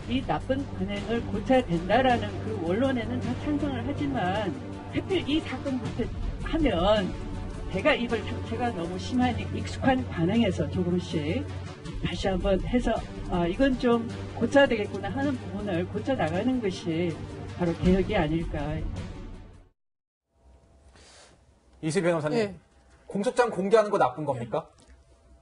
이 나쁜 관행을 고쳐야 된다라는 그 원론에는 다 찬성을 하지만 하필 이 사건부터 하면 배가 입을 상태가 너무 심하니 익숙한 관행에서 조금씩 다시 한번 해서 이건 좀 고쳐야 되겠구나 하는 부분을 고쳐 나가는 것이 바로 개혁이 아닐까. 이수희 변호사님, 네. 공소장 공개하는 거 나쁜 겁니까?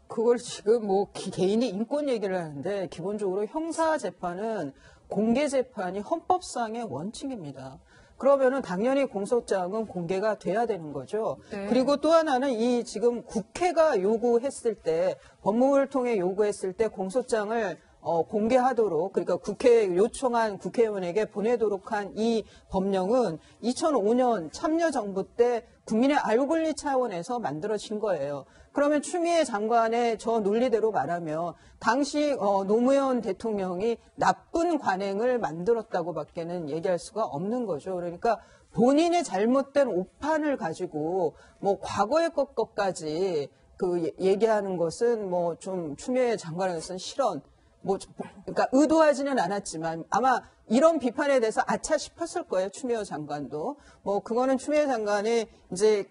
그걸 지금 뭐 개인의 인권 얘기를 하는데 기본적으로 형사재판은 공개재판이 헌법상의 원칙입니다. 그러면은 당연히 공소장은 공개가 돼야 되는 거죠. 네. 그리고 또 하나는 이 지금 국회가 요구했을 때 법무부를 통해 요구했을 때 공소장을 공개하도록 그러니까 국회에 요청한 국회의원에게 보내도록 한 이 법령은 2005년 참여정부 때 국민의 알고 권리 차원에서 만들어진 거예요. 그러면 추미애 장관의 저 논리대로 말하면 당시 노무현 대통령이 나쁜 관행을 만들었다고밖에는 얘기할 수가 없는 거죠. 그러니까 본인의 잘못된 오판을 가지고 뭐 과거의 것까지 그 얘기하는 것은 뭐 좀 추미애 장관에서는 실언. 그러니까 의도하지는 않았지만 아마 이런 비판에 대해서 아차 싶었을 거예요. 추미애 장관도. 그거는 추미애 장관이 이제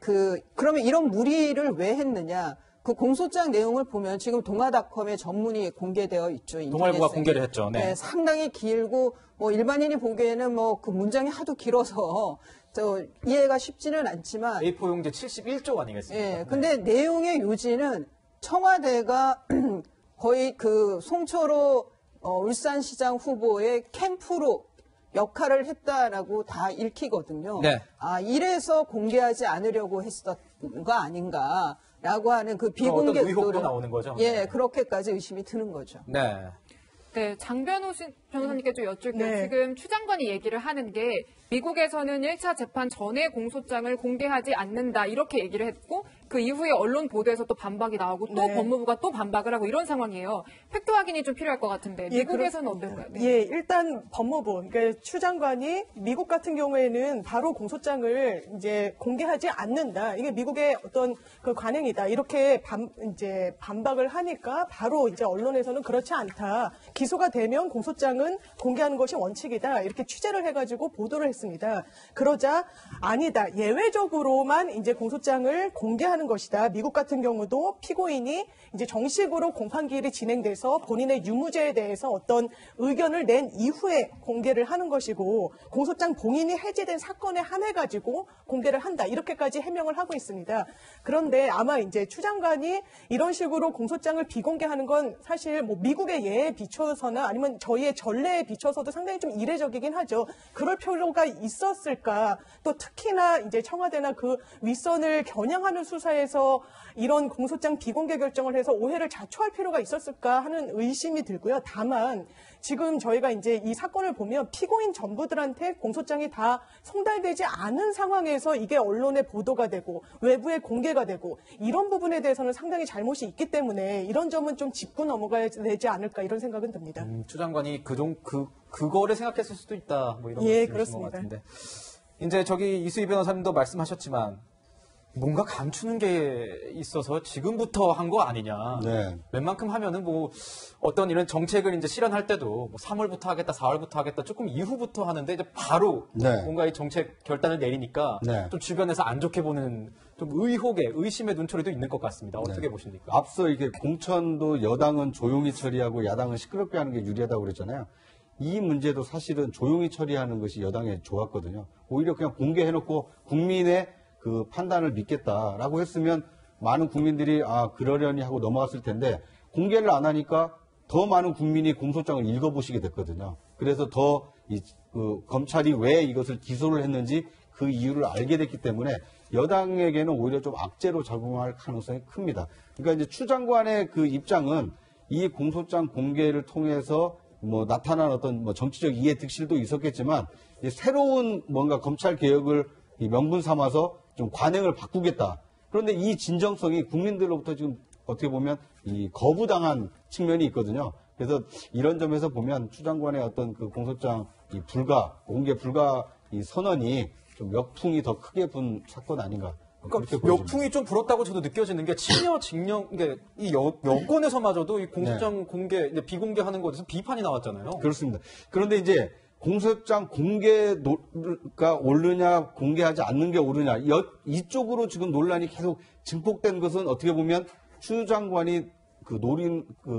그러면 이런 무리를 왜 했느냐. 그 공소장 내용을 보면 지금 동아닷컴에 전문이 공개되어 있죠. 동아일보가 공개를 했죠. 네. 네, 상당히 길고 일반인이 보기에는 그 문장이 하도 길어서 이해가 쉽지는 않지만 A4 용지 71조 아니겠습니까? 네, 근데 내용의 요지는 청와대가 거의 송철호 울산시장 후보의 캠프로 역할을 했다라고 다 읽히거든요. 네. 이래서 공개하지 않으려고 했었던 거 아닌가라고 하는 그 비공개 의혹도 나오는 거죠. 예, 그렇게까지 의심이 드는 거죠. 네. 네, 장 변호사님께 좀 여쭐게요. 네. 지금 추 장관이 얘기를 하는 게 미국에서는 1차 재판 전에 공소장을 공개하지 않는다 이렇게 얘기를 했고 그 이후에 언론 보도에서 또 반박이 나오고 또 네. 법무부가 또 반박을 하고 이런 상황이에요. 팩트 확인이 좀 필요할 것 같은데 미국에서는 어떨까요? 네. 예, 일단 법무부, 그러니까 추 장관이 미국 같은 경우에는 바로 공소장을 이제 공개하지 않는다. 이게 미국의 어떤 그 관행이다. 이렇게 이제 반박을 하니까 바로 이제 언론에서는 그렇지 않다. 기소가 되면 공소장은 공개하는 것이 원칙이다. 이렇게 취재를 해가지고 보도를 했습니다. 그러자 아니다. 예외적으로만 이제 공소장을 공개하는 것이다. 미국 같은 경우도 피고인이 이제 정식으로 공판기일이 진행돼서 본인의 유무죄에 대해서 어떤 의견을 낸 이후에 공개를 하는 것이고 공소장 봉인이 해제된 사건에 한해 가지고 공개를 한다. 이렇게까지 해명을 하고 있습니다. 그런데 아마 이제 추 장관이 이런 식으로 공소장을 비공개하는 건 사실 뭐 미국의 예에 비춰서나 아니면 저희의 전례에 비춰서도 상당히 좀 이례적이긴 하죠. 그럴 필요가 있었을까? 또 특히나 이제 청와대나 그 윗선을 겨냥하는 수사에서 이런 공소장 비공개 결정을 해서 오해를 자초할 필요가 있었을까 하는 의심이 들고요. 다만 지금 저희가 이제 이 사건을 보면 피고인 전부들한테 공소장이 다 송달되지 않은 상황에서 이게 언론에 보도가 되고 외부에 공개가 되고 이런 부분에 대해서는 상당히 잘못이 있기 때문에 이런 점은 좀 짚고 넘어가야 되지 않을까 이런 생각은 듭니다. 추 장관이 그거를 생각했을 수도 있다. 뭐 이런 예, 말씀이신 것 그렇습니다. 같은데. 이제 이수희 변호사님도 말씀하셨지만 뭔가 감추는 게 있어서 지금부터 한 거 아니냐. 네. 웬만큼 하면은 뭐 어떤 이런 정책을 이제 실현할 때도 뭐 3월부터 하겠다, 4월부터 하겠다, 조금 이후부터 하는데 이제 바로 네. 뭔가 이 정책 결단을 내리니까 네. 좀 주변에서 안 좋게 보는 좀 의심의 눈초리도 있는 것 같습니다. 어떻게 네. 보십니까? 앞서 이게 공천도 여당은 조용히 처리하고 야당은 시끄럽게 하는 게 유리하다고 그랬잖아요. 이 문제도 사실은 조용히 처리하는 것이 여당에 좋았거든요. 오히려 그냥 공개해놓고 국민의 그 판단을 믿겠다라고 했으면 많은 국민들이 그러려니 하고 넘어갔을 텐데 공개를 안 하니까 더 많은 국민이 공소장을 읽어보시게 됐거든요. 그래서 더 검찰이 왜 이것을 기소를 했는지 그 이유를 알게 됐기 때문에 여당에게는 오히려 좀 악재로 작용할 가능성이 큽니다. 그러니까 이제 추 장관의 그 입장은 이 공소장 공개를 통해서 뭐 나타난 어떤 뭐 정치적 이해 득실도 있었겠지만 이제 새로운 뭔가 검찰 개혁을 이 명분 삼아서 좀 관행을 바꾸겠다. 그런데 이 진정성이 국민들로부터 지금 어떻게 보면 이 거부당한 측면이 있거든요. 그래서 이런 점에서 보면 추 장관의 어떤 그 공소장 공개 불가 이 선언이 좀 역풍이 더 크게 분 사건 아닌가 그러니까 그렇게 보여집니다. 역풍이 좀 불었다고 저도 느껴지는 게 친여 직령, 이게 이 여권에서마저도 이 공소장 공개, 이제 비공개하는 것에서 비판이 나왔잖아요. 그렇습니다. 그런데 이제 공소장 공개가 옳으냐 공개하지 않는 게 옳으냐 이쪽으로 지금 논란이 계속 증폭된 것은 어떻게 보면 추 장관이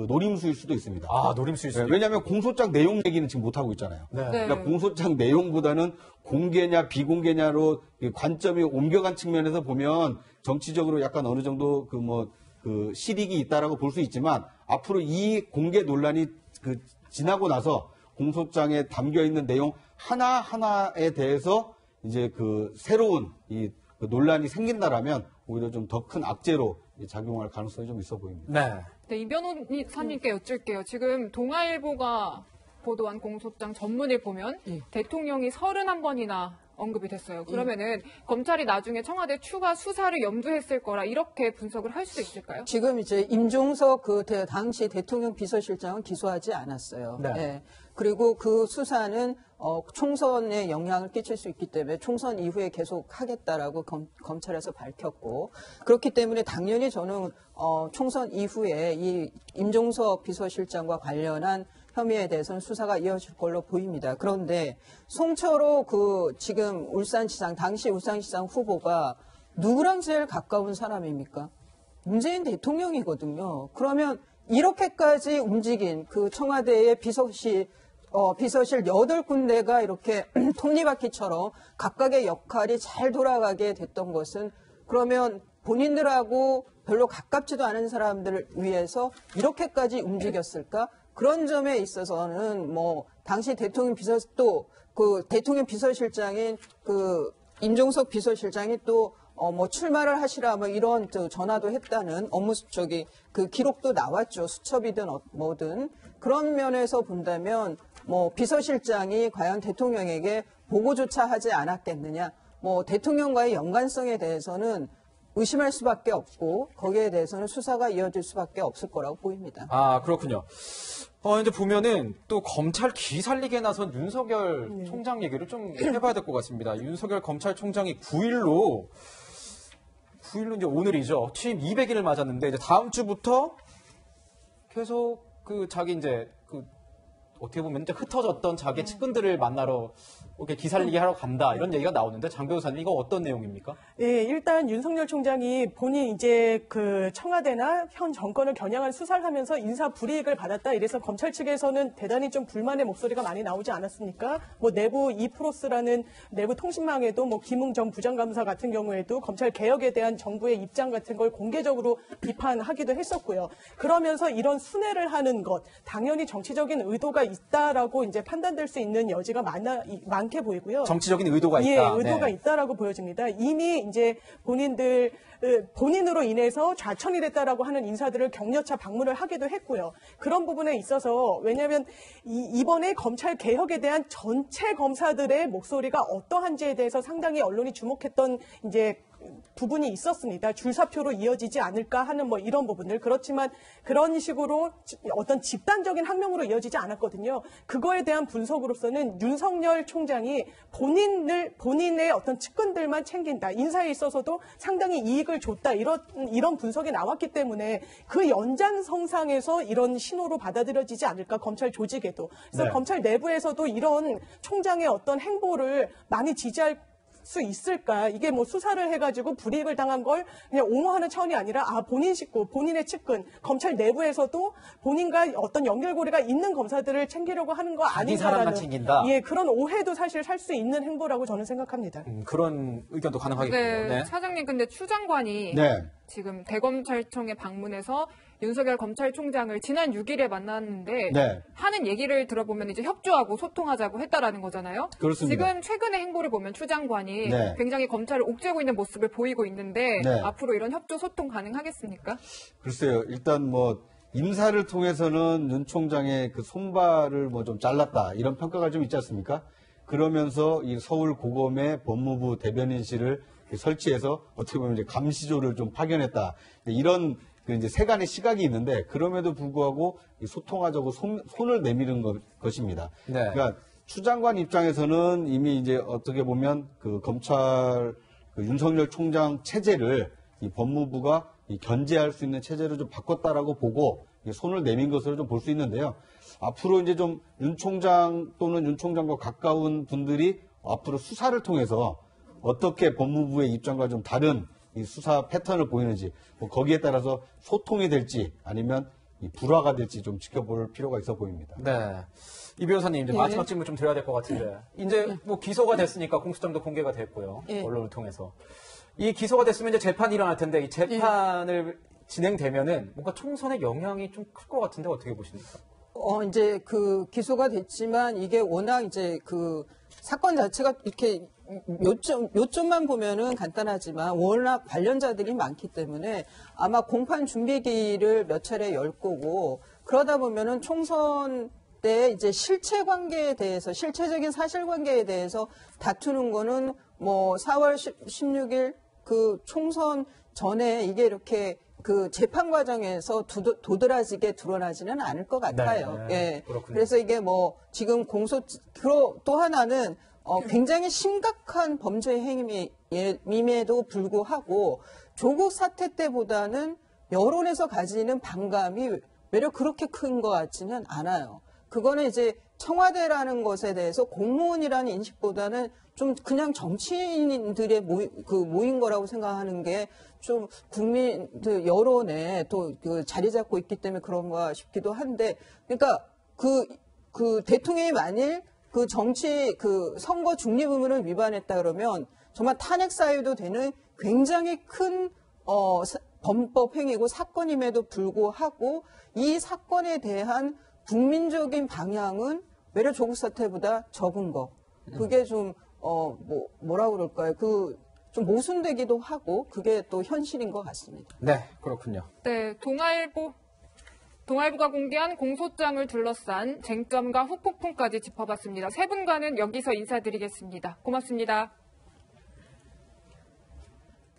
노림수일 수도 있습니다. 아, 노림수일 수도 왜냐하면 공소장 내용 얘기는 지금 못 하고 있잖아요. 네. 네. 그러니까 공소장 내용보다는 공개냐 비공개냐로 관점이 옮겨간 측면에서 보면 정치적으로 약간 어느 정도 실익이 있다라고 볼 수 있지만 앞으로 이 공개 논란이 지나고 나서 공소장에 담겨 있는 내용 하나하나에 대해서 이제 새로운 논란이 생긴다라면 오히려 좀 더 큰 악재로 작용할 가능성이 좀 있어 보입니다. 네. 네, 이 변호사님께 여쭐게요. 지금 동아일보가 보도한 공소장 전문을 보면 대통령이 31번이나 언급이 됐어요. 그러면은 검찰이 나중에 청와대 추가 수사를 염두했을 거라 이렇게 분석을 할 수 있을까요? 지금 이제 임종석 당시 대통령 비서실장은 기소하지 않았어요. 네. 예. 그리고 그 수사는 총선에 영향을 끼칠 수 있기 때문에 총선 이후에 계속 하겠다라고 검찰에서 밝혔고 그렇기 때문에 당연히 저는 총선 이후에 이 임종석 비서실장과 관련한 혐의에 대해서는 수사가 이어질 걸로 보입니다. 그런데 송철호 지금 당시 울산시장 후보가 누구랑 제일 가까운 사람입니까? 문재인 대통령이거든요. 그러면 이렇게까지 움직인 청와대의 비서실 8군데가 이렇게 톱니바퀴처럼 각각의 역할이 잘 돌아가게 됐던 것은 그러면 본인들하고 별로 가깝지도 않은 사람들을 위해서 이렇게까지 움직였을까? 그런 점에 있어서는 당시 대통령 대통령 비서실장인 임종석 비서실장이 또 출마를 하시라 이런 전화도 했다는 기록도 나왔죠. 수첩이든 뭐든. 그런 면에서 본다면 비서실장이 과연 대통령에게 보고조차 하지 않았겠느냐. 대통령과의 연관성에 대해서는 의심할 수밖에 없고 거기에 대해서는 수사가 이어질 수밖에 없을 거라고 보입니다. 아, 그렇군요. 이제 보면은 또 검찰 기살리게 나선 윤석열 총장 얘기를 좀 해봐야 될 것 같습니다. 윤석열 검찰총장이 9일로 이제 오늘이죠. 취임 200일을 맞았는데 이제 다음 주부터 계속 자기 이제 어떻게 보면 이제 흩어졌던 자기 측근들을 만나러 이렇게 기살리게 하러 간다 이런 얘기가 나오는데 장 변호사님 이거 어떤 내용입니까? 예, 일단 윤석열 총장이 본인 이제 청와대나 현 정권을 겨냥한 수사를 하면서 인사 불이익을 받았다 이래서 검찰 측에서는 대단히 좀 불만의 목소리가 많이 나오지 않았습니까? 내부 이프로스라는 내부 통신망에도 김웅 전 부장감사 같은 경우에도 검찰 개혁에 대한 정부의 입장 같은 걸 공개적으로 비판하기도 했었고요. 그러면서 이런 순회를 하는 것 당연히 정치적인 의도가 있다라고 이제 판단될 수 있는 여지가 많게 보이고요. 정치적인 의도가 있다. 예, 의도가 있다라고 보여집니다. 이미 이제 본인으로 인해서 좌천이 됐다라고 하는 인사들을 격려차 방문을 하기도 했고요. 그런 부분에 있어서 왜냐하면 이번에 검찰 개혁에 대한 전체 검사들의 목소리가 어떠한지에 대해서 상당히 언론이 주목했던 이제 부분이 있었습니다. 줄사표로 이어지지 않을까 하는 이런 부분들. 그렇지만 그런 식으로 어떤 집단적인 항명으로 이어지지 않았거든요. 그거에 대한 분석으로서는 윤석열 총장이 본인의 어떤 측근들만 챙긴다. 인사에 있어서도 상당히 이익을 줬다. 이런 분석이 나왔기 때문에 그 연장선상에서 이런 신호로 받아들여지지 않을까. 검찰 조직에도. 그래서 네. 검찰 내부에서도 이런 총장의 어떤 행보를 많이 지지할 수 있을까? 이게 수사를 해가지고 불이익을 당한 걸 그냥 옹호하는 차원이 아니라 본인 식구, 본인의 측근, 검찰 내부에서도 본인과 어떤 연결고리가 있는 검사들을 챙기려고 하는 거 자기 사람만 아닌가라는 챙긴다. 예, 그런 오해도 사실 살 수 있는 행보라고 저는 생각합니다. 그런 의견도 가능하겠군요. 네, 차장님 근데 추 장관이 네. 지금 대검찰청에 방문해서 윤석열 검찰총장을 지난 6일에 만났는데 네. 하는 얘기를 들어보면 이제 협조하고 소통하자고 했다라는 거잖아요. 그렇습니다. 지금 최근의 행보를 보면 추 장관이 네. 굉장히 검찰을 옥죄고 있는 모습을 보이고 있는데 네. 앞으로 이런 협조 소통 가능하겠습니까? 글쎄요. 일단 인사를 통해서는 윤 총장의 손발을 좀 잘랐다 이런 평가가 좀 있지 않습니까? 그러면서 이 서울 고검의 법무부 대변인실을 설치해서 어떻게 보면 이제 감시조를 좀 파견했다 이런 이제 세간의 시각이 있는데 그럼에도 불구하고 소통하자고 손을 내미는 것입니다. 네. 그러니까 추 장관 입장에서는 이미 이제 어떻게 보면 검찰 그 윤석열 총장 체제를 이 법무부가 이 견제할 수 있는 체제로 좀 바꿨다라고 보고 손을 내민 것으로 좀 볼 수 있는데요. 앞으로 이제 좀 윤 총장 또는 윤 총장과 가까운 분들이 앞으로 수사를 통해서 어떻게 법무부의 입장과 좀 다른 이 수사 패턴을 보이는지 뭐 거기에 따라서 소통이 될지 아니면 이 불화가 될지 좀 지켜볼 필요가 있어 보입니다. 네. 이 변호사님, 이제 마지막 질문 좀 드려야 될 것 같은데. 이제 뭐 기소가 됐으니까 공소장도 공개가 됐고요. 언론을 통해서. 이 기소가 됐으면 이제 재판이 일어날 텐데, 이 재판을 진행되면은 뭔가 총선에 영향이 좀 클 것 같은데 어떻게 보십니까? 이제 그 기소가 됐지만 이게 워낙 이제 그 사건 자체가 이렇게 요점만 보면은 간단하지만 워낙 관련자들이 많기 때문에 아마 공판 준비기를 몇 차례 열 거고 그러다 보면은 총선 때 이제 실체 관계에 대해서 실체적인 사실관계에 대해서 다투는 거는 뭐 4월 16일 그 총선 전에 이게 이렇게 그 재판 과정에서 도드라지게 드러나지는 않을 것 같아요. 네, 예. 그렇군요. 그래서 이게 뭐 지금 또 하나는 굉장히 심각한 범죄 행위임에도 불구하고 조국 사태 때보다는 여론에서 가지는 반감이 외려 그렇게 큰 것 같지는 않아요. 그거는 이제 청와대라는 것에 대해서 공무원이라는 인식보다는 좀 그냥 정치인들의 모인 거라고 생각하는 게 좀 국민 여론에 또 그 자리 잡고 있기 때문에 그런가 싶기도 한데, 그러니까 그 대통령이 만일 그 정치 그 선거 중립 의무를 위반했다 그러면 정말 탄핵 사유도 되는 굉장히 큰 범법 행위고 사건임에도 불구하고 이 사건에 대한 국민적인 방향은 외려 조국 사태보다 적은 거. 그게 좀 뭐라 그럴까요? 좀 모순되기도 하고 그게 또 현실인 것 같습니다. 네, 그렇군요. 네, 동아일보가 공개한 공소장을 둘러싼 쟁점과 후폭풍까지 짚어봤습니다. 세 분과는 여기서 인사드리겠습니다. 고맙습니다.